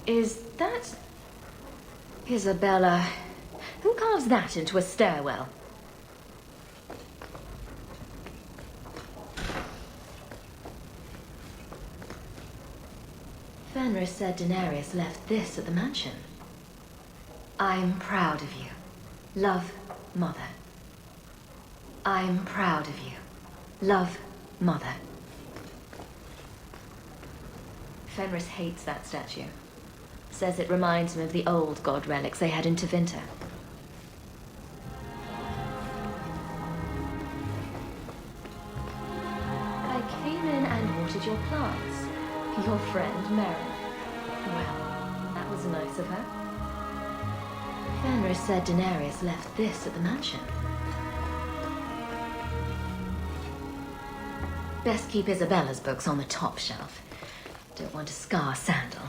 Is that... Isabella? Who carves that into a stairwell? Fenris said Daenerys left this at the mansion. I'm proud of you. Love, Mother. I'm proud of you. Love, Mother. Fenris hates that statue. Says it reminds him of the old god relics they had in Tevinter. I came in and watered your plants. Your friend, Mary. Well, that was nice of her. Fenris said Daenerys left this at the mansion. Best keep Isabella's books on the top shelf. Don't want to scar Sandal.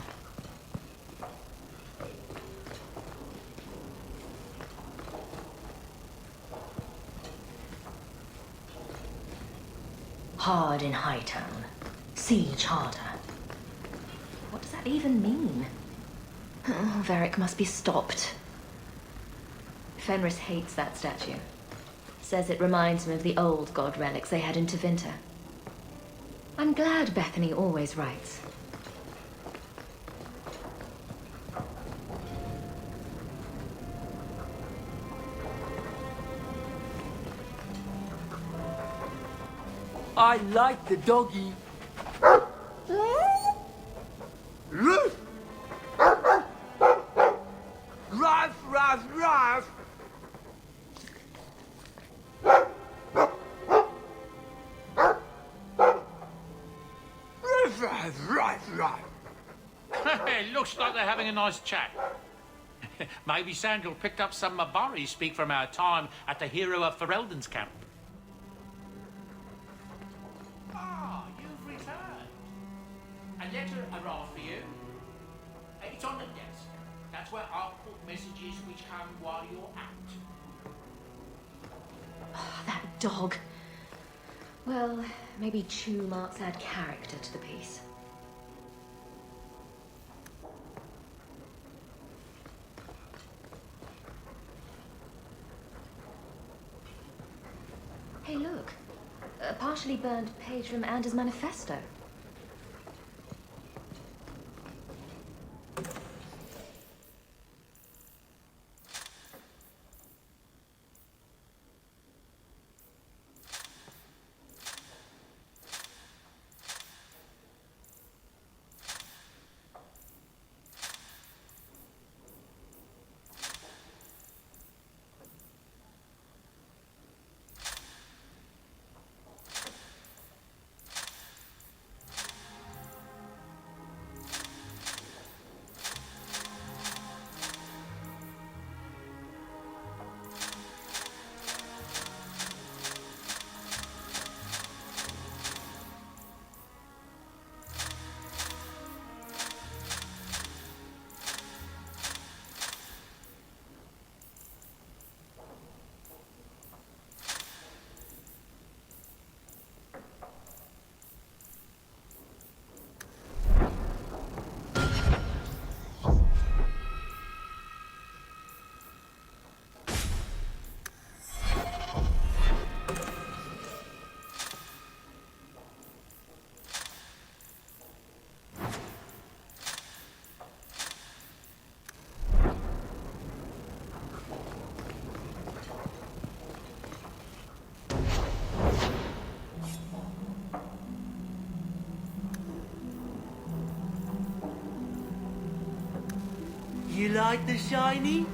Hard in Hightown. Siege harder. What does that even mean? Oh, Varric must be stopped. Fenris hates that statue. Says it reminds him of the old god relics they had in Tevinter. I'm glad Bethany always writes. I like the doggy. Ruff, ruff, ruff. It looks like they're having a nice chat. Maybe Sandal picked up some Mabari speak from our time at the hero of Ferelden's camp. Ah, you've returned. A letter arrived for you. It's on the desk. That's where I'll put messages which come while you're out. Oh, that dog. Well, maybe chew marks add character to the piece. Hey, look. A partially burned page from Anders' manifesto. You like the shiny?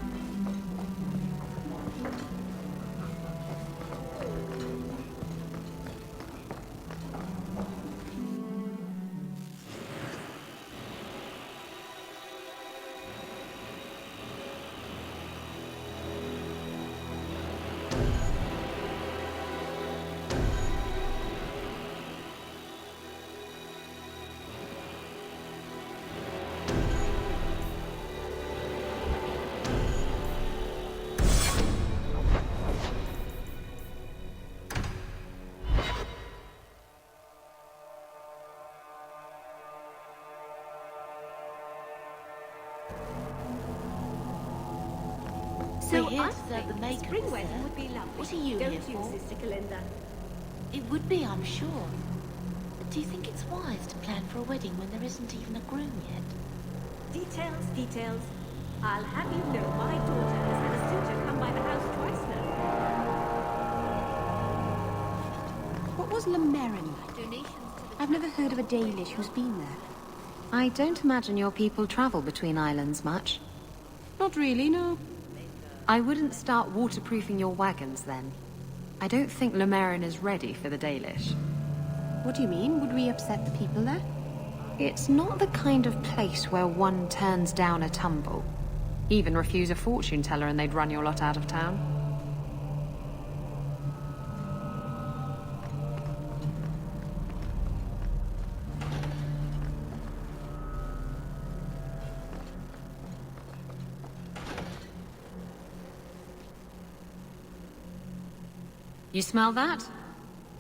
So We're here I to serve think the a makers, spring wedding sir. would be lovely. What are you Don't here you, for? Sister Kalinda? It would be, I'm sure. But do you think it's wise to plan for a wedding when there isn't even a groom yet? Details, details. I'll have you know my daughter has had a suitor come by the house twice now. What was Lavellan like? I've never heard of a Dalish who's been there. I don't imagine your people travel between islands much. Not really, no. I wouldn't start waterproofing your wagons then. I don't think Lavellan is ready for the Dalish. What do you mean? Would we upset the people there? It's not the kind of place where one turns down a tumble. Even refuse a fortune teller and they'd run your lot out of town. You smell that?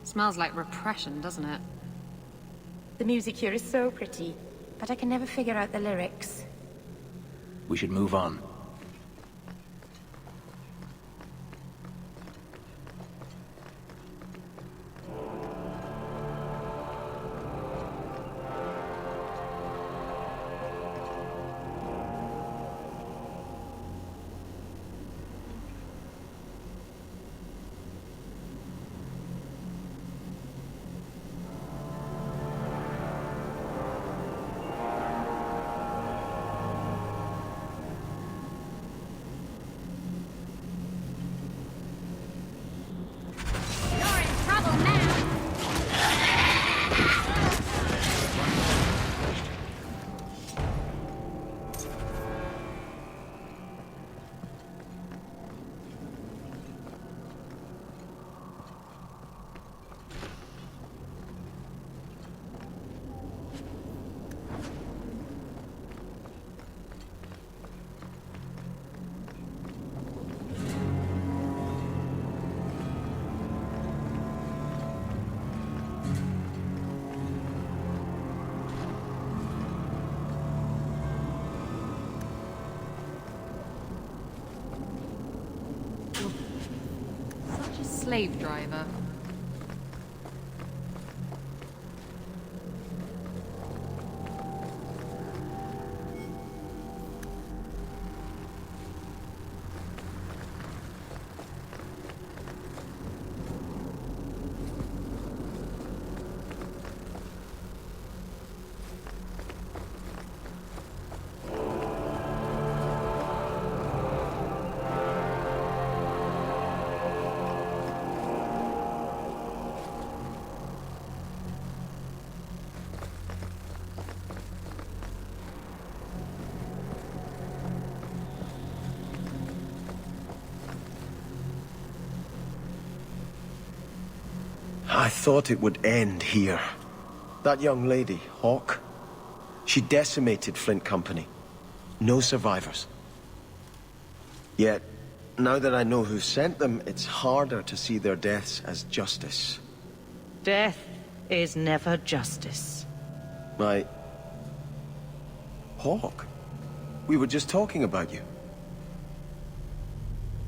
Smells like repression, doesn't it? The music here is so pretty, but I can never figure out the lyrics. We should move on. Slave driver. I thought it would end here. That young lady, Hawke, she decimated Flint Company. No survivors. Yet, now that I know who sent them, it's harder to see their deaths as justice. Death is never justice. Hawke? We were just talking about you.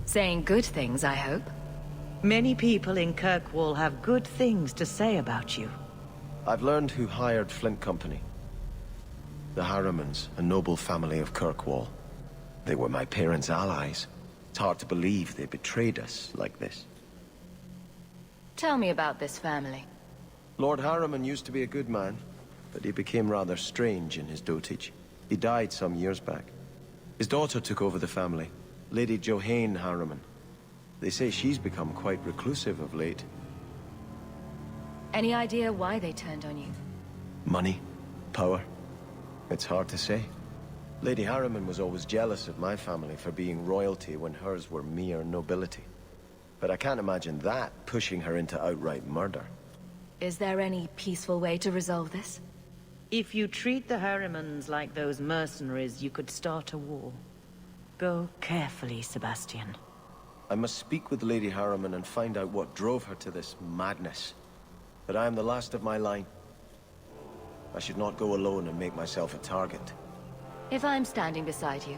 Saying good things, I hope. Many people in Kirkwall have good things to say about you. I've learned who hired Flint Company. The Harrimans, a noble family of Kirkwall. They were my parents' allies. It's hard to believe they betrayed us like this. Tell me about this family. Lord Harriman used to be a good man, but he became rather strange in his dotage. He died some years back. His daughter took over the family, Lady Johanne Harriman. They say she's become quite reclusive of late. Any idea why they turned on you? Money? Power? It's hard to say. Lady Harriman was always jealous of my family for being royalty when hers were mere nobility. But I can't imagine that pushing her into outright murder. Is there any peaceful way to resolve this? If you treat the Harrimans like those mercenaries, you could start a war. Go carefully, Sebastian. I must speak with Lady Harriman and find out what drove her to this madness. But I am the last of my line. I should not go alone and make myself a target. If I'm standing beside you,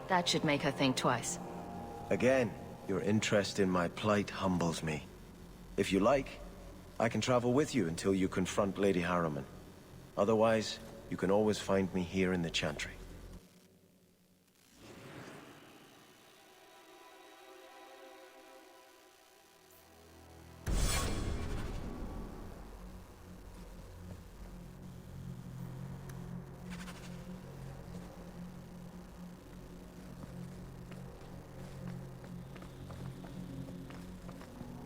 that should make her think twice. Again, your interest in my plight humbles me. If you like, I can travel with you until you confront Lady Harriman. Otherwise, you can always find me here in the Chantry.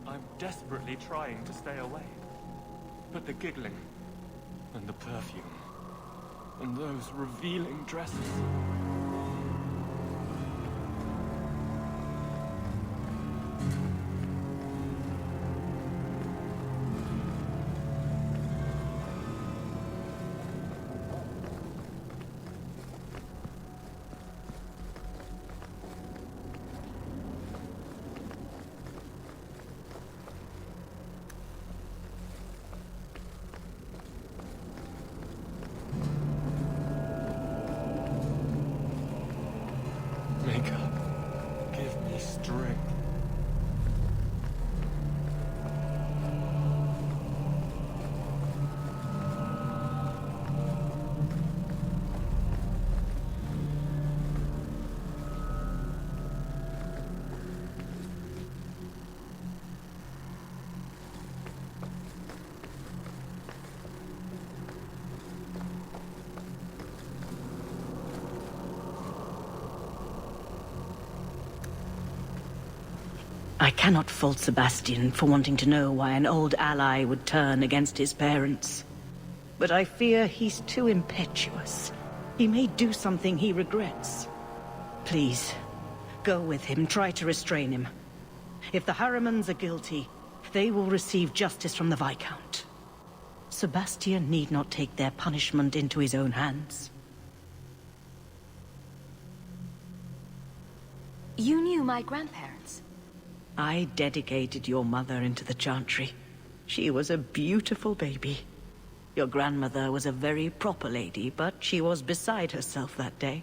I'm desperately trying to stay away. But the giggling, and the perfume, and those revealing dresses. Give me strength. I cannot fault Sebastian for wanting to know why an old ally would turn against his parents. But I fear he's too impetuous. He may do something he regrets. Please, go with him, try to restrain him. If the Harrimans are guilty, they will receive justice from the Viscount. Sebastian need not take their punishment into his own hands. You knew my grandparents? I dedicated your mother into the Chantry. She was a beautiful baby. Your grandmother was a very proper lady, but she was beside herself that day.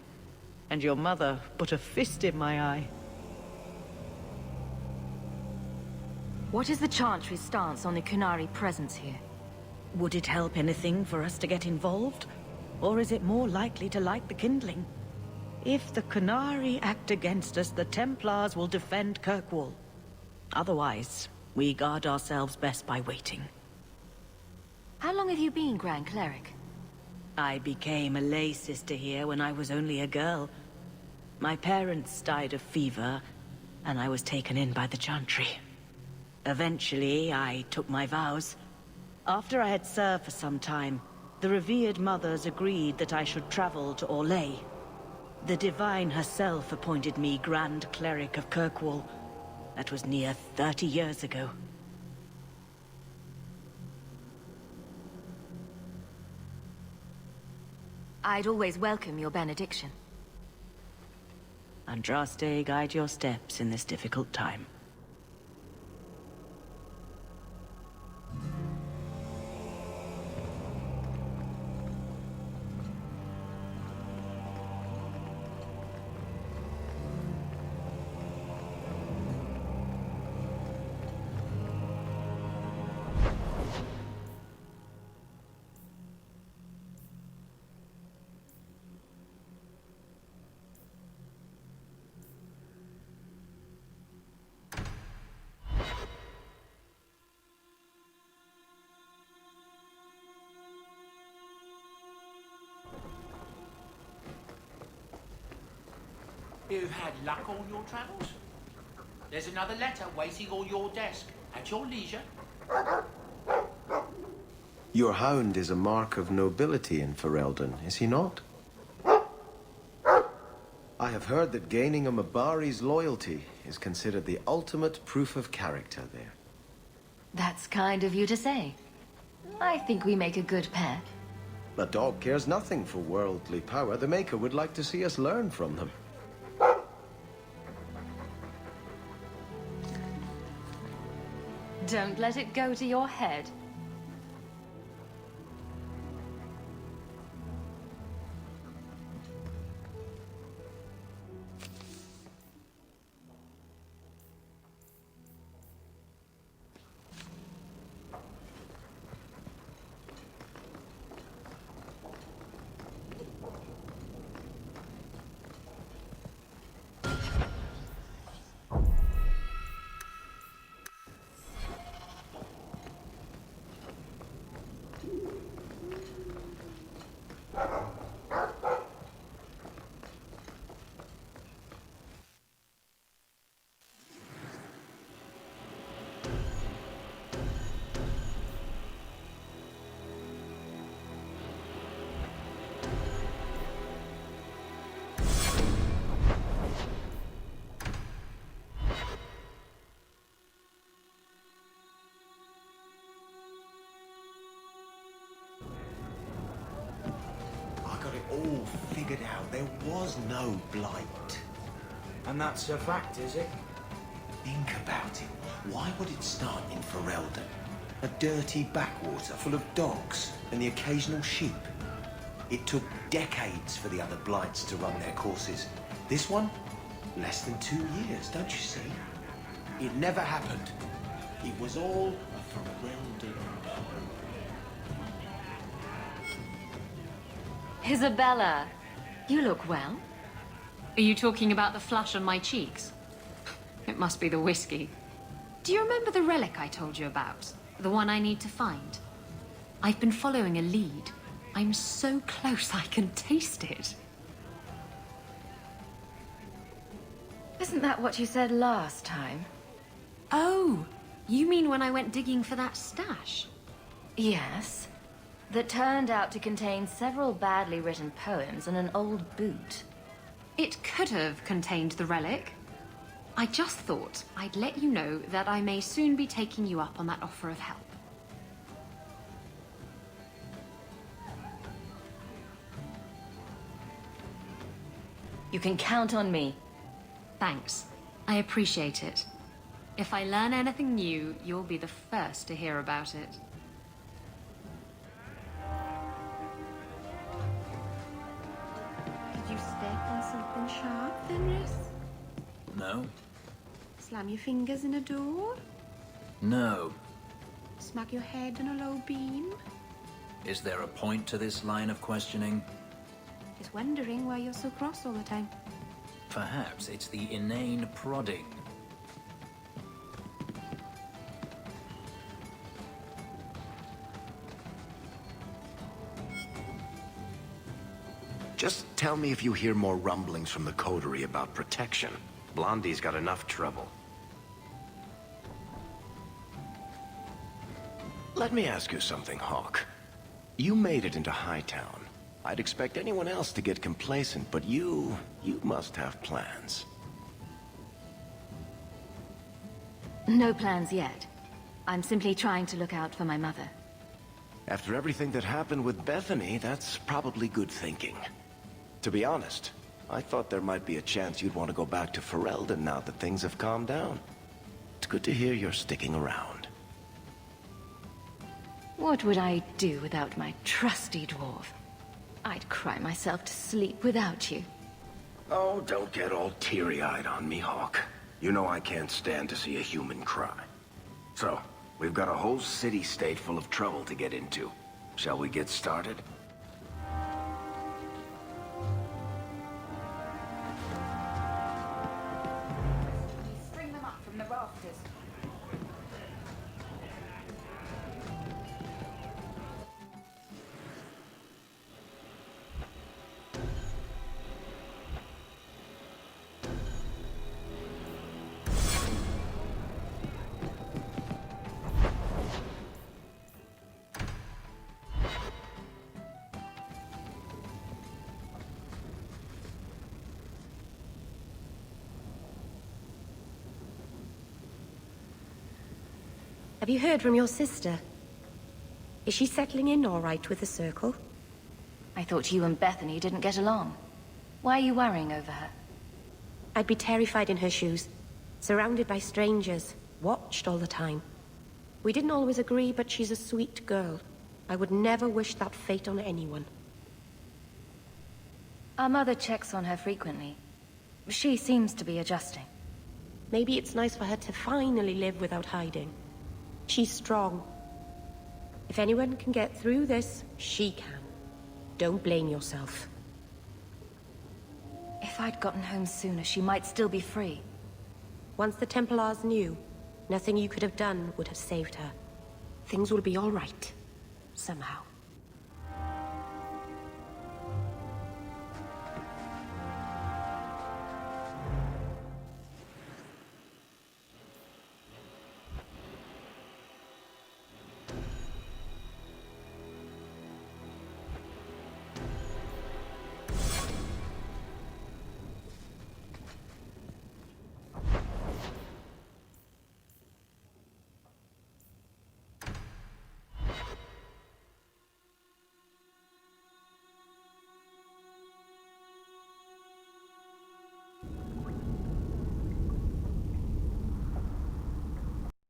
And your mother put a fist in my eye. What is the Chantry's stance on the Kunari presence here? Would it help anything for us to get involved? Or is it more likely to light the kindling? If the Kunari act against us, the Templars will defend Kirkwall. Otherwise, we guard ourselves best by waiting. How long have you been Grand Cleric? I became a lay sister here when I was only a girl. My parents died of fever, and I was taken in by the Chantry. Eventually, I took my vows. After I had served for some time, the revered mothers agreed that I should travel to Orlais. The Divine herself appointed me Grand Cleric of Kirkwall. That was near 30 years ago. I'd always welcome your benediction. Andraste, guide your steps in this difficult time. You've had luck on your travels? There's another letter waiting on your desk, at your leisure. Your hound is a mark of nobility in Ferelden, is he not? I have heard that gaining a Mabari's loyalty is considered the ultimate proof of character there. That's kind of you to say. I think we make a good pair. A dog cares nothing for worldly power. The Maker would like to see us learn from them. Don't let it go to your head. all figured out. There was no blight. And that's a fact, is it? Think about it. Why would it start in Ferelden? A dirty backwater full of dogs and the occasional sheep. It took decades for the other blights to run their courses. This one, less than 2 years, don't you see? It never happened. It was all a Ferelden. Isabella, you look well. Are you talking about the flush on my cheeks? It must be the whiskey. Do you remember the relic I told you about? The one I need to find? I've been following a lead. I'm so close I can taste it. Isn't that what you said last time? Oh, you mean when I went digging for that stash? Yes. That turned out to contain several badly written poems and an old boot. It could have contained the relic. I just thought I'd let you know that I may soon be taking you up on that offer of help. You can count on me. Thanks. I appreciate it. If I learn anything new, you'll be the first to hear about it. Did you step on something sharp, Fenris? No? Slam your fingers in a door? No. Smack your head on a low beam? Is there a point to this line of questioning? Just wondering why you're so cross all the time. Perhaps it's the inane prodding. Just tell me if you hear more rumblings from the coterie about protection. Blondie's got enough trouble. Let me ask you something, Hawke. You made it into Hightown. I'd expect anyone else to get complacent, but you must have plans. No plans yet. I'm simply trying to look out for my mother. After everything that happened with Bethany, that's probably good thinking. To be honest, I thought there might be a chance you'd want to go back to Ferelden now that things have calmed down. It's good to hear you're sticking around. What would I do without my trusty dwarf? I'd cry myself to sleep without you. Oh, don't get all teary-eyed on me, Hawke. You know I can't stand to see a human cry. So, we've got a whole city-state full of trouble to get into. Shall we get started? String them up from the rafters. Have you heard from your sister? Is she settling in all right with the Circle? I thought you and Bethany didn't get along. Why are you worrying over her? I'd be terrified in her shoes. Surrounded by strangers. Watched all the time. We didn't always agree, but she's a sweet girl. I would never wish that fate on anyone. Our mother checks on her frequently. She seems to be adjusting. Maybe it's nice for her to finally live without hiding. She's strong. If anyone can get through this, she can. Don't blame yourself. If I'd gotten home sooner, she might still be free. Once the Templars knew, nothing you could have done would have saved her. Things will be all right. Somehow.